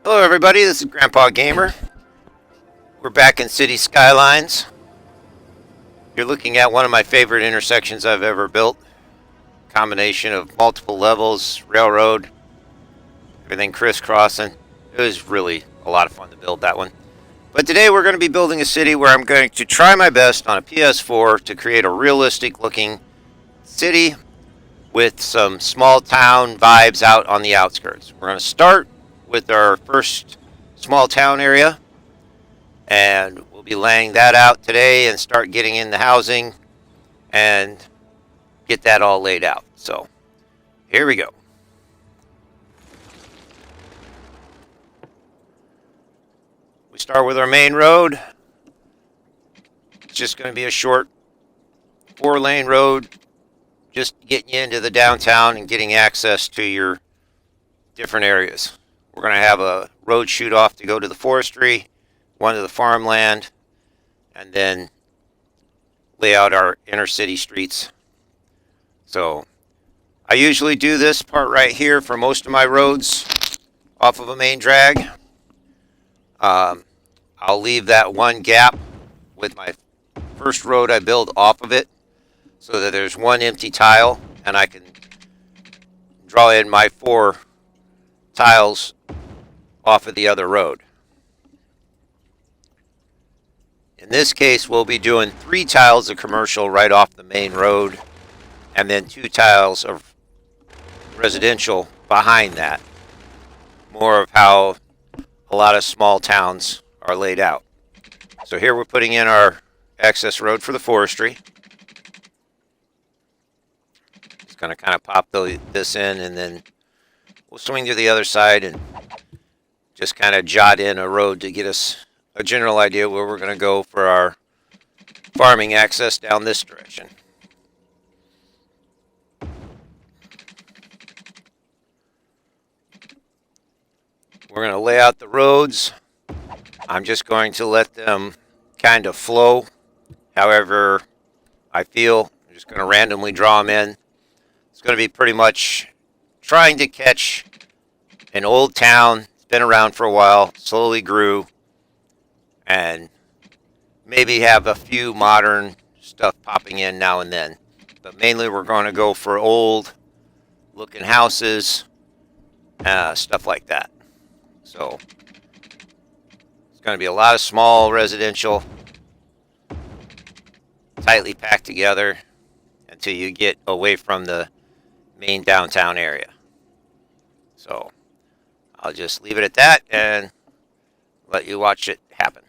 Hello everybody, this is GrampaGamer. We're back in City Skylines. You're looking at one of my favorite intersections I've ever built. Combination of multiple levels, railroad, everything crisscrossing. It was really a lot of fun to build that one. But today we're going to be building a city where I'm going to try my best on a PS4 to create a realistic looking city with some small town vibes out on the outskirts. We're going to start with our first small town area, and we'll be laying that out today and start getting in the housing and get that all laid out. So here we go. We start with our main road. It's just going to be a short 4-lane road, just getting you into the downtown and getting access to your different areas. We're going to have a road shoot off to go to the forestry, one to the farmland, and then lay out our inner city streets. So I usually do this part right here for most of my roads off of a main drag. I'll leave that one gap with my first road I build off of it so that there's one empty tile and I can draw in my 4 tiles off of the other road. In this case, we'll be doing 3 tiles of commercial right off the main road and then 2 tiles of residential behind that. More of how a lot of small towns are laid out. So here we're putting in our access road for the forestry. Just going to kind of pop this in, and then we'll swing to the other side and just kind of jot in a road to get us a general idea where we're going to go for our farming access down this direction. We're going to lay out the roads. I'm just going to let them kind of flow however I feel. I'm just going to randomly draw them in. It's going to be pretty much trying to catch an old town. It's been around for a while, slowly grew, and maybe have a few modern stuff popping in now and then. But mainly we're going to go for old looking houses, stuff like that. So it's going to be a lot of small residential, tightly packed together until you get away from the main downtown area. So I'll just leave it at that and let you watch it happen.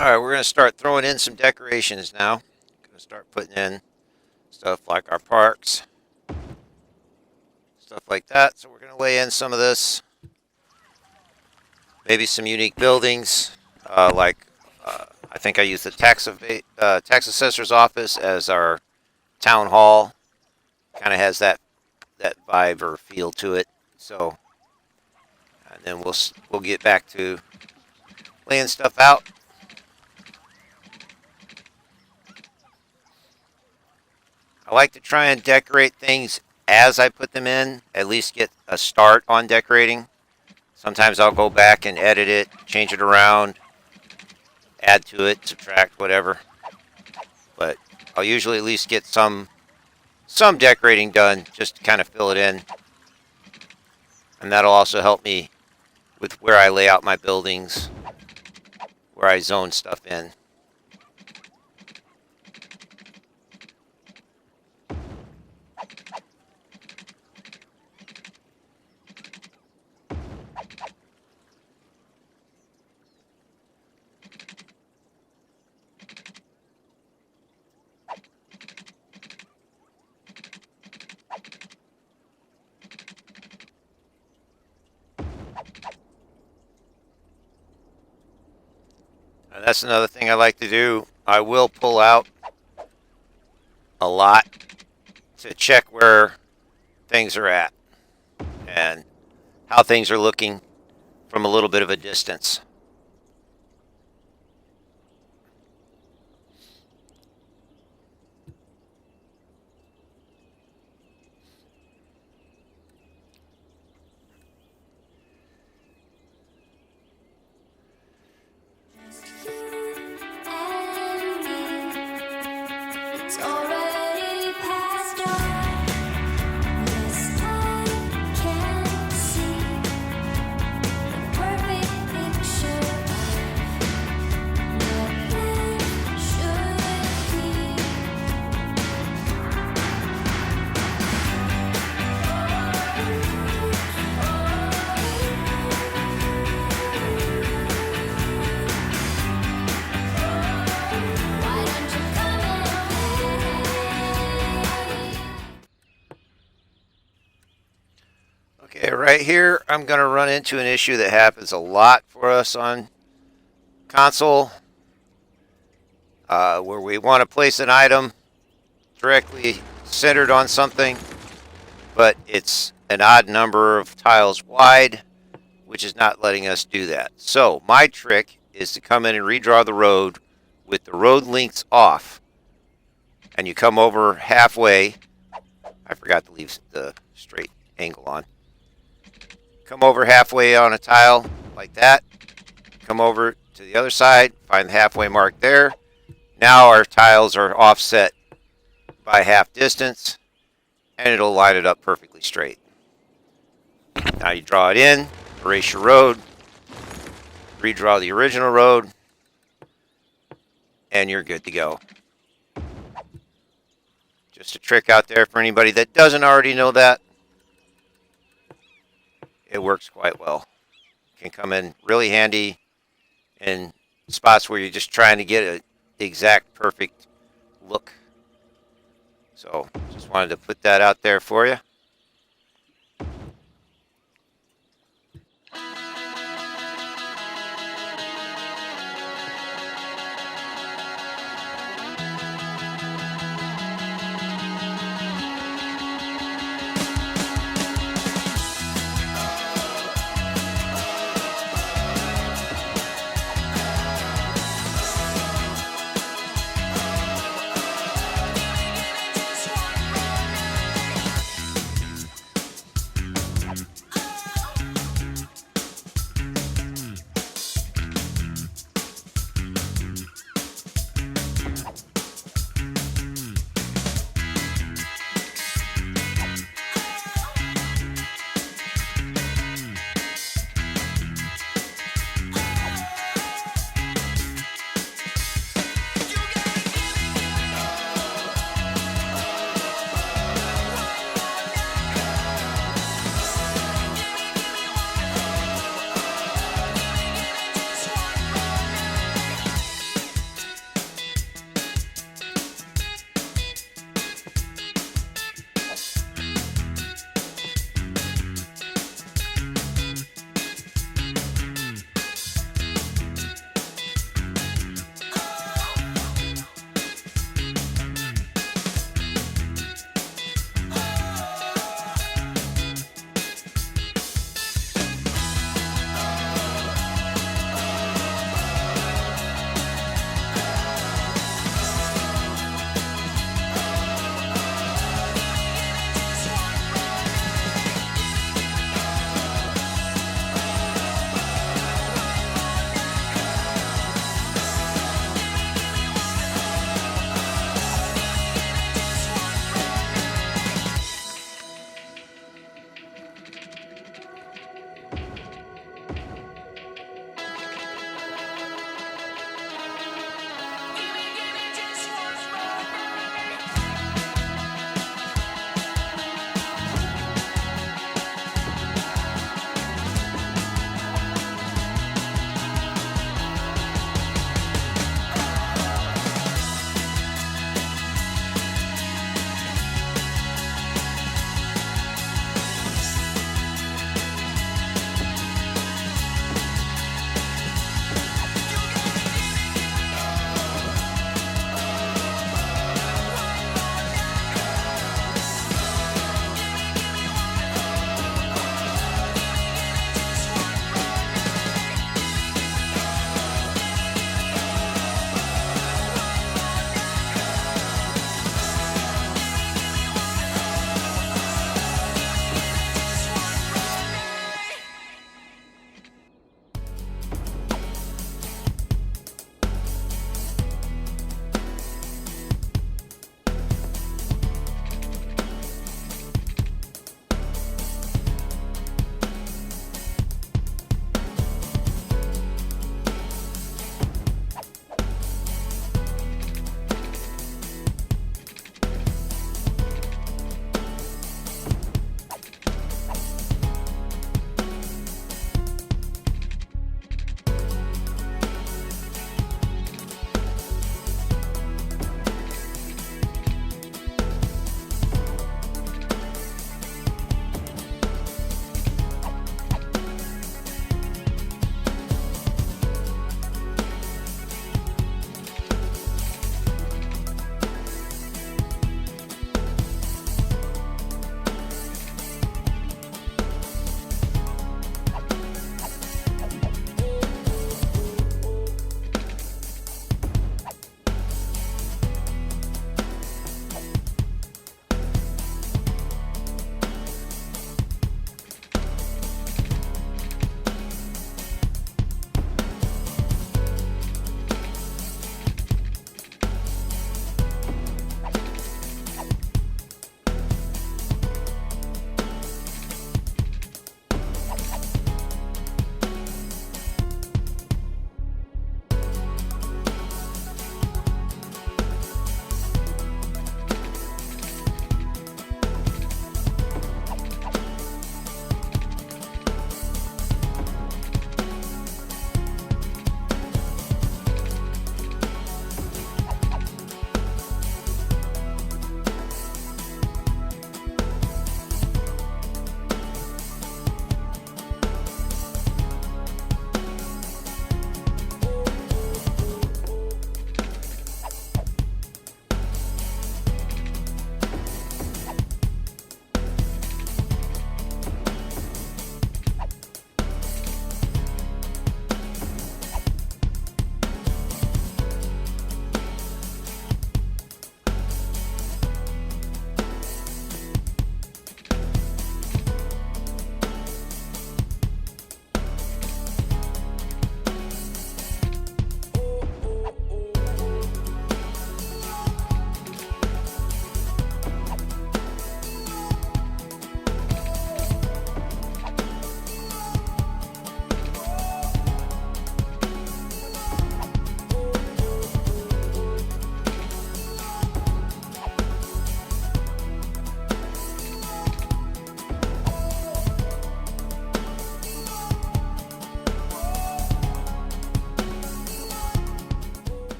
All right, we're going to start throwing in some decorations now. Going to start putting in stuff like our parks, stuff like that. So we're going to lay in some of this. Maybe some unique buildings, I think I used the tax assessor's office as our town hall. Kind of has that vibe or feel to it. So, and then we'll get back to laying stuff out. I like to try and decorate things as I put them in, at least get a start on decorating. Sometimes I'll go back and edit it, change it around, add to it, subtract, whatever. But I'll usually at least get some decorating done just to kind of fill it in. And that'll also help me with where I lay out my buildings, where I zone stuff in. And that's another thing I like to do. I will pull out a lot to check where things are at and how things are looking from a little bit of a distance. Okay, right here, I'm going to run into an issue that happens a lot for us on console, where we want to place an item directly centered on something, but it's an odd number of tiles wide, which is not letting us do that. So my trick is to come in and redraw the road with the road lengths off, and you come over halfway. I forgot to leave the straight angle on. Come over halfway on a tile like that. Come over to the other side, find the halfway mark there. Now our tiles are offset by half distance, and it'll line it up perfectly straight. Now you draw it in, erase your road, redraw the original road, and you're good to go. Just a trick out there for anybody that doesn't already know that. It works quite well. Can come in really handy in spots where you're just trying to get an exact perfect look. So just wanted to put that out there for you.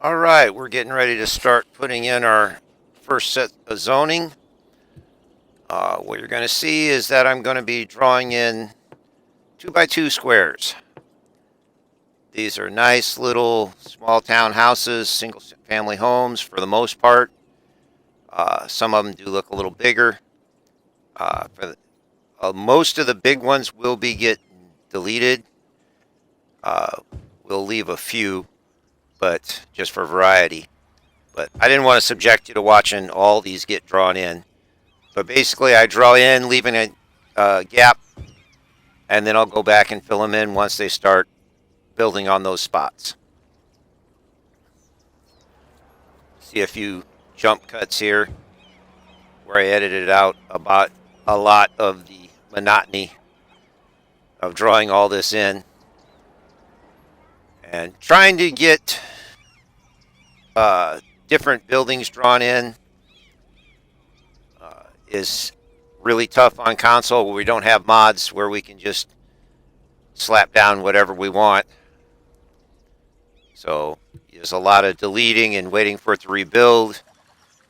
All right, we're getting ready to start putting in our first set of zoning. What you're going to see is that I'm going to be drawing in 2x2 squares. These are nice little small town houses, single family homes for the most part. Some of them do look a little bigger. Most of the big ones will be getting deleted. We'll leave a few, but just for variety. But I didn't want to subject you to watching all these get drawn in. But basically, I draw in, leaving a gap, and then I'll go back and fill them in once they start building on those spots. See a few jump cuts here where I edited out about a lot of the monotony of drawing all this in and trying to get different buildings drawn in is really tough on console where we don't have mods where we can just slap down whatever we want. So there's a lot of deleting and waiting for it to rebuild,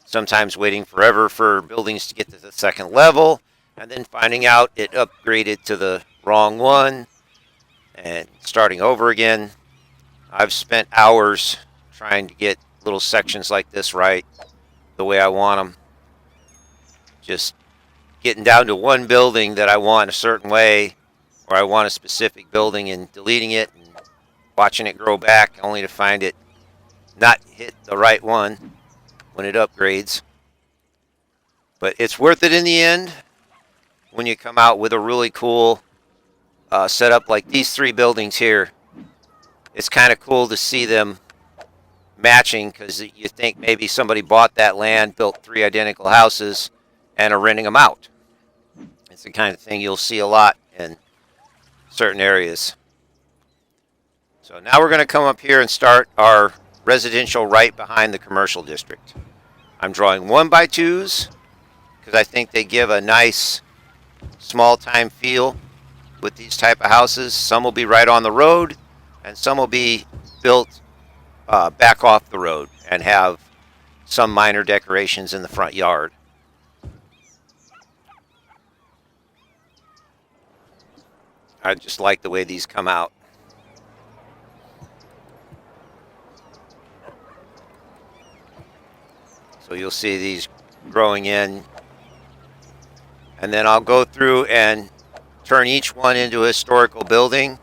sometimes waiting forever for buildings to get to the second level, and then finding out it upgraded to the wrong one and starting over again. I've spent hours trying to get little sections like this right the way I want them. Just getting down to one building that I want a certain way, or I want a specific building, and deleting it and watching it grow back only to find it not hit the right one when it upgrades. But it's worth it in the end when you come out with a really cool setup like these three buildings here. It's kind of cool to see them matching because you think maybe somebody bought that land, built three identical houses, and are renting them out. It's the kind of thing you'll see a lot in certain areas. So now we're going to come up here and start our residential right behind the commercial district. I'm drawing 1x2s because I think they give a nice small time feel with these type of houses. Some will be right on the road and some will be built back off the road and have some minor decorations in the front yard. I just like the way these come out. So you'll see these growing in. And then I'll go through and turn each one into a historical building.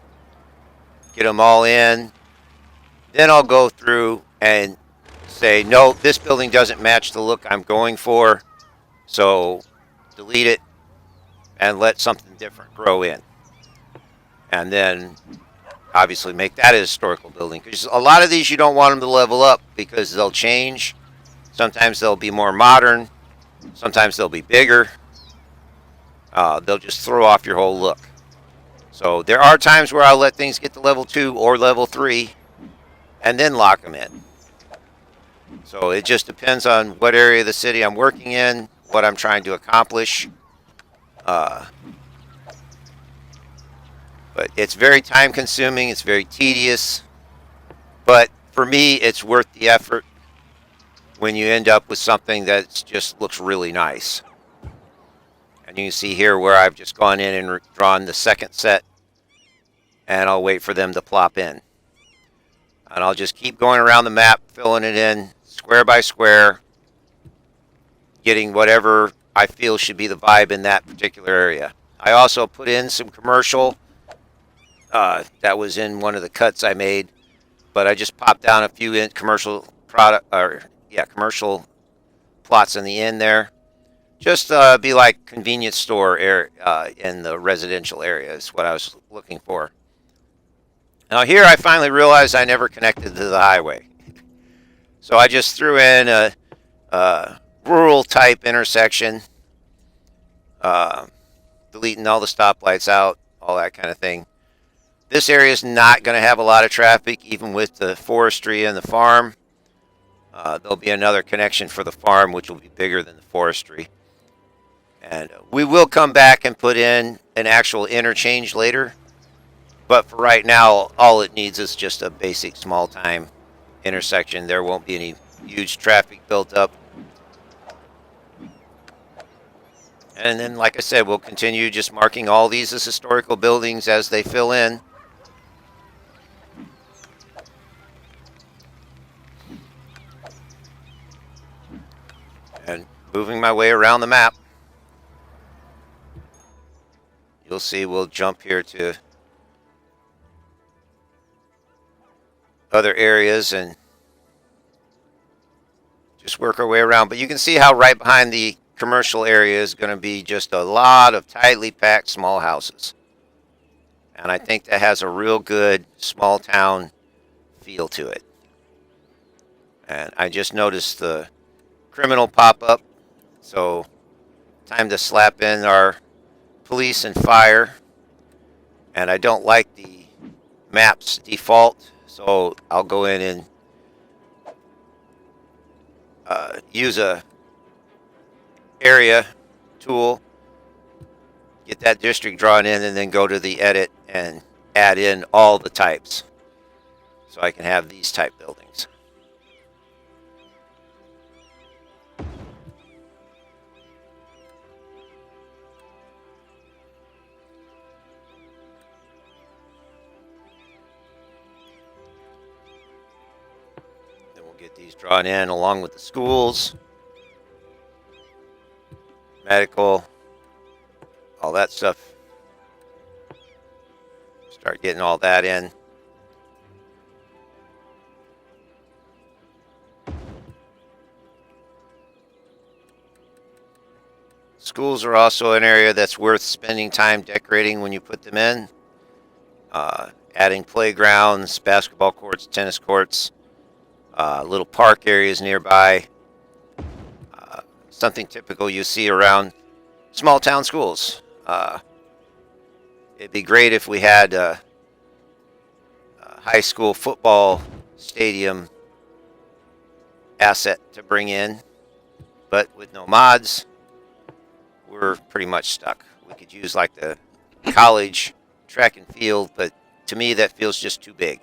Get them all in. Then I'll go through and say, no, this building doesn't match the look I'm going for. So delete it and let something different grow in. And then obviously make that a historical building. Because a lot of these you don't want them to level up because they'll change. Sometimes they'll be more modern. Sometimes they'll be bigger. They'll just throw off your whole look. So there are times where I'll let things get to level 2 or level 3 and then lock them in. So it just depends on what area of the city I'm working in, what I'm trying to accomplish. But it's very time consuming, it's very tedious, but for me it's worth the effort when you end up with something that just looks really nice. And you can see here where I've just gone in and drawn the second set, and I'll wait for them to plop in. And I'll just keep going around the map, filling it in square by square, getting whatever I feel should be the vibe in that particular area. I also put in some commercial. That was in one of the cuts I made, but I just popped down a few commercial commercial plots in the end there. Just be like convenience store in the residential area is what I was looking for. Now here I finally realized I never connected to the highway. So I just threw in a rural type intersection, deleting all the stoplights out, all that kind of thing. This area is not going to have a lot of traffic, even with the forestry and the farm. There'll be another connection for the farm, which will be bigger than the forestry. And we will come back and put in an actual interchange later. But for right now, all it needs is just a basic small time intersection, there won't be any huge traffic built up. And then, like I said, we'll continue just marking all these as historical buildings as they fill in. And moving my way around the map, you'll see we'll jump here to other areas and just work our way around. But you can see how right behind the commercial area is going to be just a lot of tightly packed small houses. And I think that has a real good small town feel to it. And I just noticed the criminal pop up, so time to slap in our police and fire. And I don't like the map's default, so I'll go in and use a area tool, get that district drawn in, and then go to the edit and add in all the types so I can have these type buildings. Then we'll get these drawn in along with the schools, medical, all that stuff. Start getting all that in. Schools are also an area that's worth spending time decorating when you put them in. Adding playgrounds, basketball courts, tennis courts, little park areas nearby. Something typical you see around small town schools. It'd be great if we had a high school football stadium asset to bring in, but with no mods, we're pretty much stuck. We could use like the college track and field, but to me that feels just too big.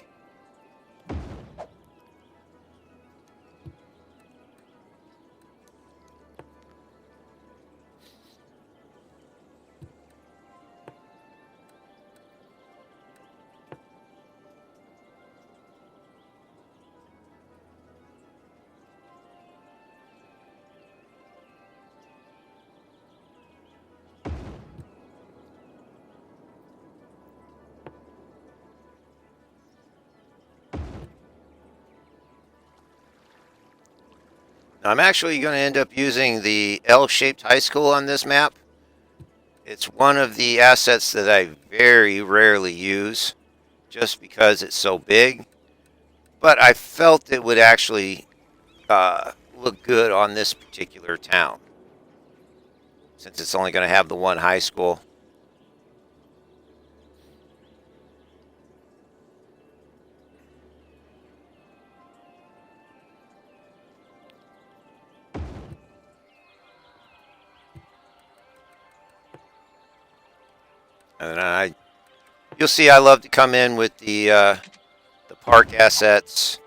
Now, I'm actually going to end up using the L-shaped high school on this map. It's one of the assets that I very rarely use just because it's so big. But I felt it would actually look good on this particular town, since it's only going to have the one high school. And you'll see I love to come in with the park assets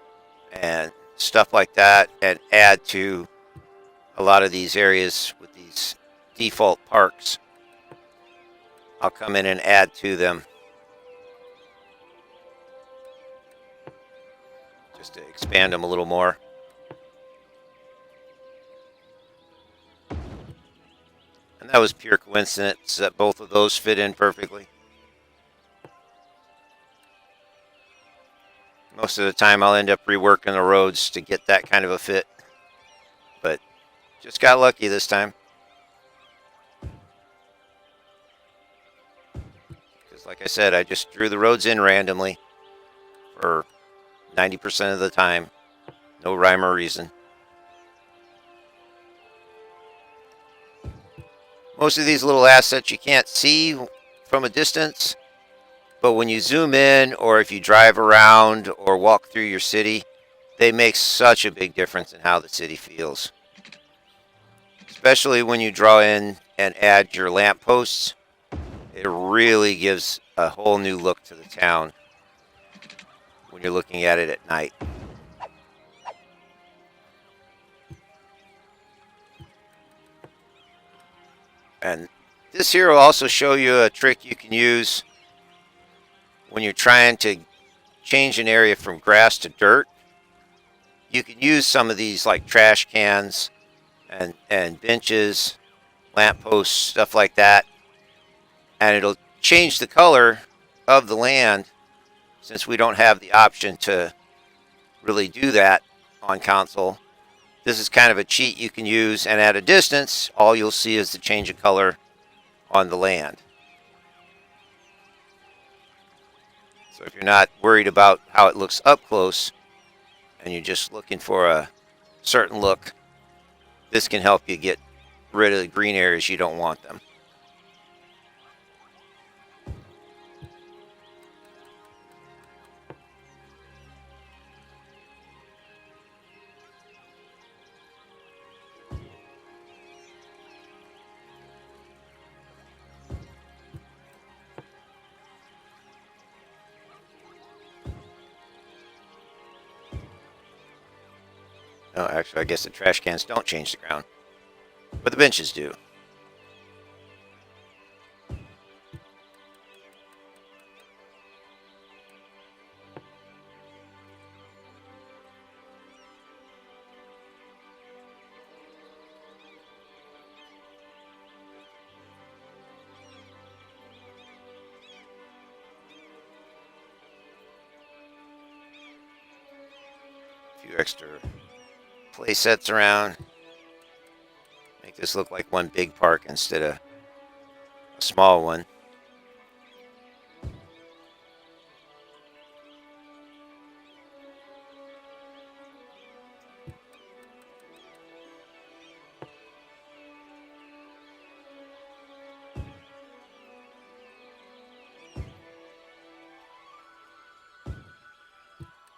and stuff like that and add to a lot of these areas with these default parks. I'll come in and add to them just to expand them a little more. And that was pure coincidence that both of those fit in perfectly. Most of the time I'll end up reworking the roads to get that kind of a fit. But just got lucky this time. Because like I said, I just drew the roads in randomly for 90% of the time. No rhyme or reason. Most of these little assets you can't see from a distance, but when you zoom in or if you drive around or walk through your city, they make such a big difference in how the city feels. Especially when you draw in and add your lampposts, it really gives a whole new look to the town when you're looking at it at night. And this here will also show you a trick you can use when you're trying to change an area from grass to dirt. You can use some of these like trash cans and benches, lampposts, stuff like that, and it'll change the color of the land, since we don't have the option to really do that on console. This is kind of a cheat you can use, and at a distance, all you'll see is the change of color on the land. So if you're not worried about how it looks up close, and you're just looking for a certain look, this can help you get rid of the green areas you don't want them. Oh, actually, I guess the trash cans don't change the ground, but the benches do. A few extra play sets around. Make this look like one big park instead of a small one.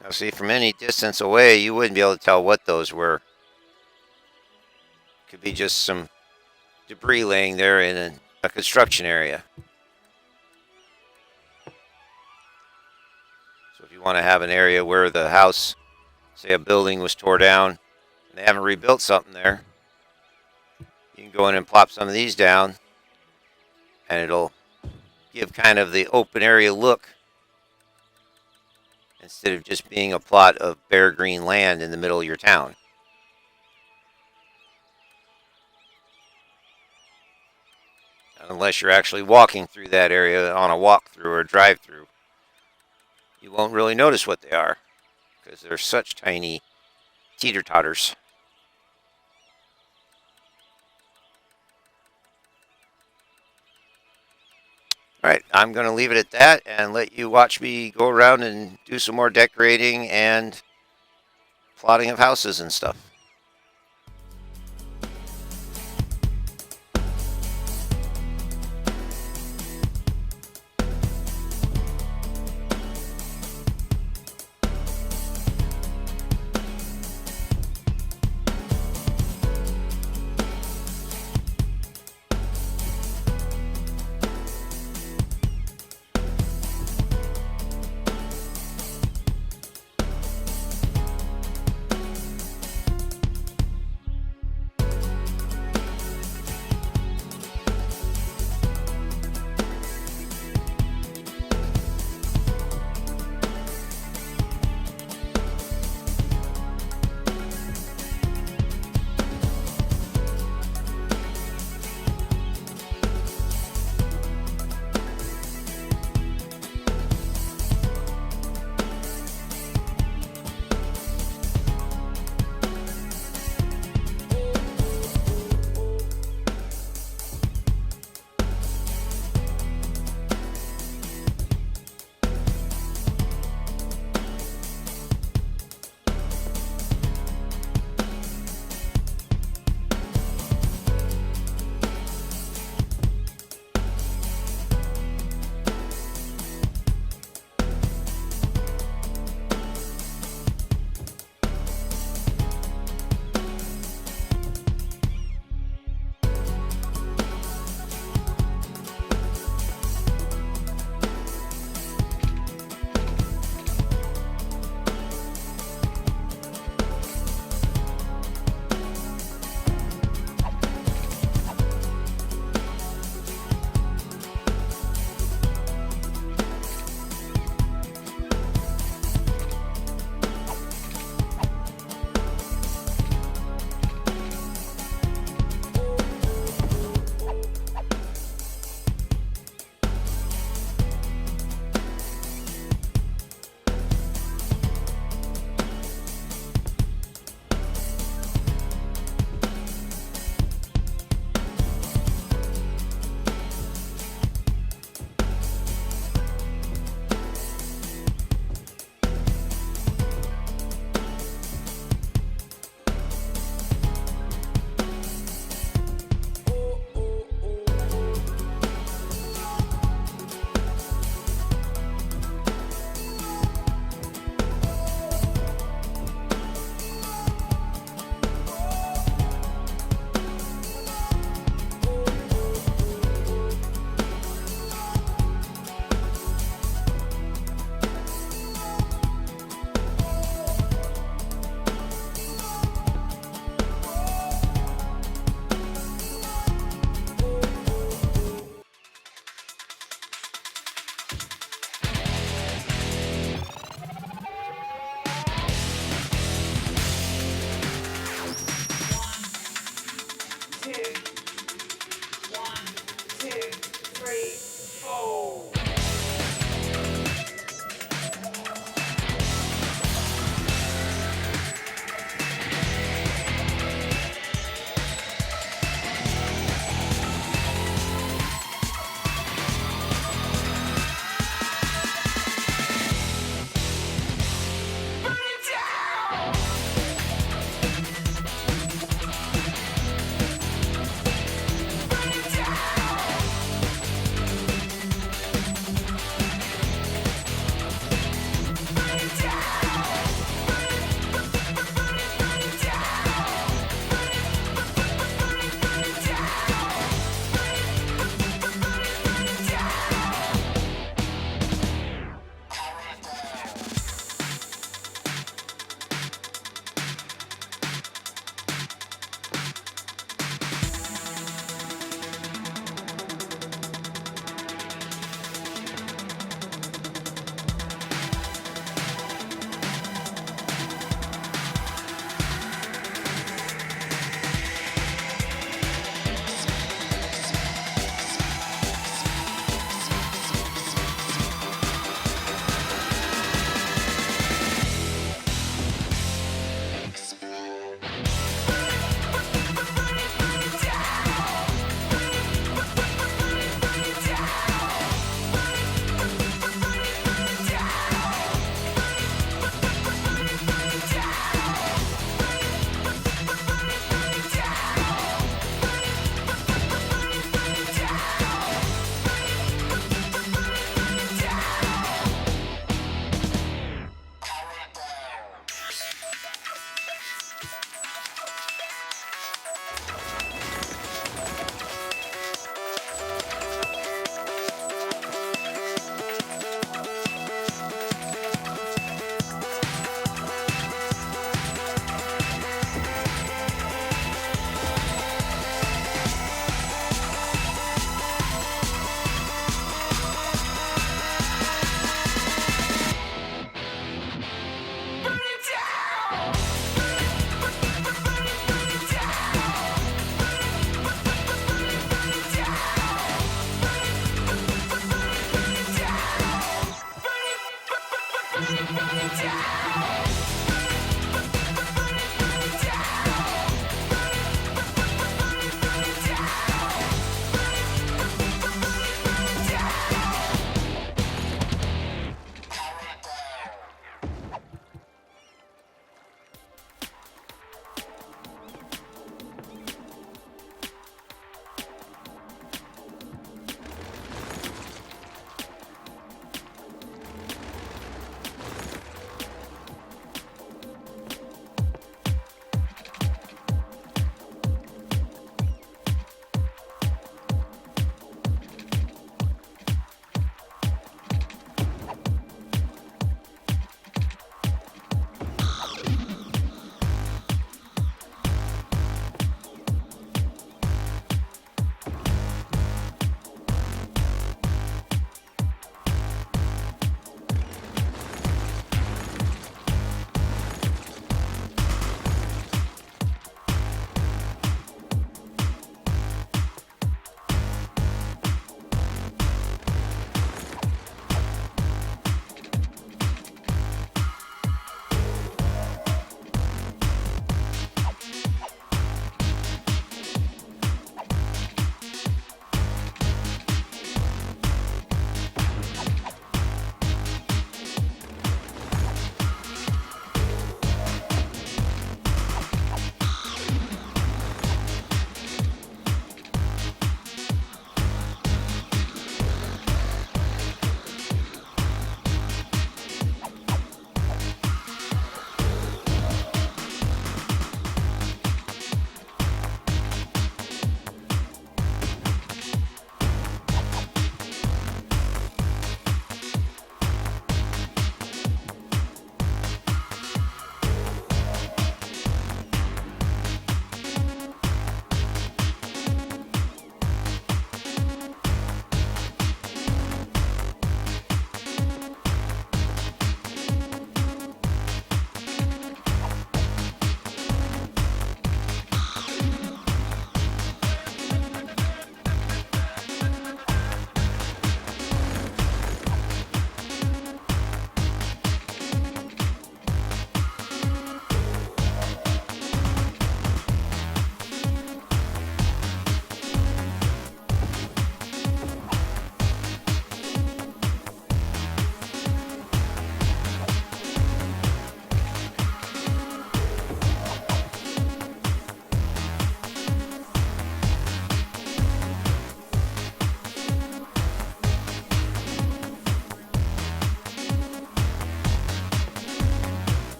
Now see, from any distance away, you wouldn't be able to tell what those were. Could be just some debris laying there in a construction area. So if you want to have an area where the house, say a building was tore down, and they haven't rebuilt something there, you can go in and plop some of these down, and it'll give kind of the open area look, instead of just being a plot of bare green land in the middle of your town. Unless you're actually walking through that area on a walkthrough or a drive-through, you won't really notice what they are, because they're such tiny teeter-totters. Alright, I'm going to leave it at that and let you watch me go around and do some more decorating and plotting of houses and stuff.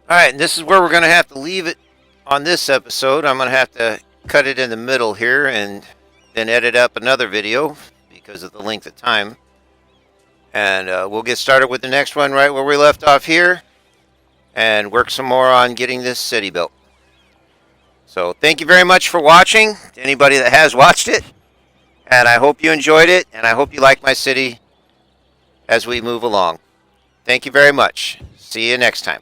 Alright, and this is where we're going to have to leave it on this episode. I'm going to have to cut it in the middle here and then edit up another video because of the length of time. And we'll get started with the next one right where we left off here and work some more on getting this city built. So thank you very much for watching, to anybody that has watched it. And I hope you enjoyed it, and I hope you like my city as we move along. Thank you very much. See you next time.